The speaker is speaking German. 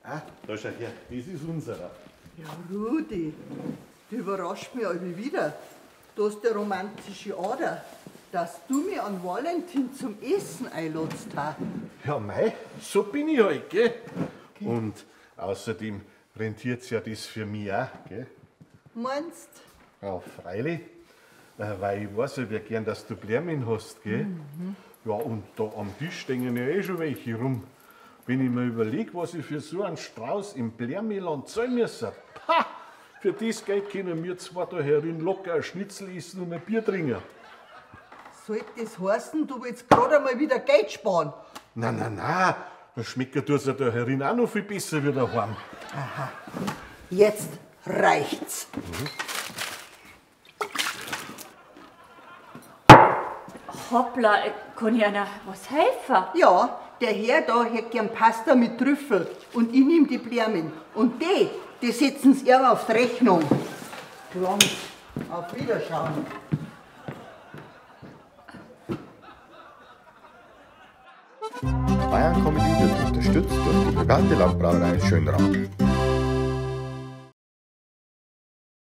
Ah, da schau her, das ist unserer. Ja, Rudi, du überrascht mich alle wieder. Du hast eine romantische Ader, dass du mich an Valentin zum Essen einladst. Ja, mei, so bin ich halt, gell? Und außerdem rentiert ja das für mich auch, gell? Meinst? Ja, freilich. Weil ich weiß ja, wie gern, dass du Blärmin hast, gell? Ja, und da am Tisch stehen ja eh schon welche rum. Wenn ich mir überlege, was ich für so einen Strauß im Blärmeland zahlen müssen, ha! Für das Geld können wir zwar da herin locker ein Schnitzel essen und ein Bier trinken. Sollte das heißen, du willst gerade einmal wieder Geld sparen? Nein, da schmeckt tut's ja da herin auch noch viel besser wie daheim. Aha, jetzt reicht's. Hoppla, kann ich einer was helfen? Ja, der Herr da hätte gern Pasta mit Trüffel und ich nehm die Blärmin. Und die setzen sie ihm auf die Rechnung. Blanc, auf Wiederschauen. Bayern Comedy wird unterstützt durch die Briganti Landbrauerei Schönraum.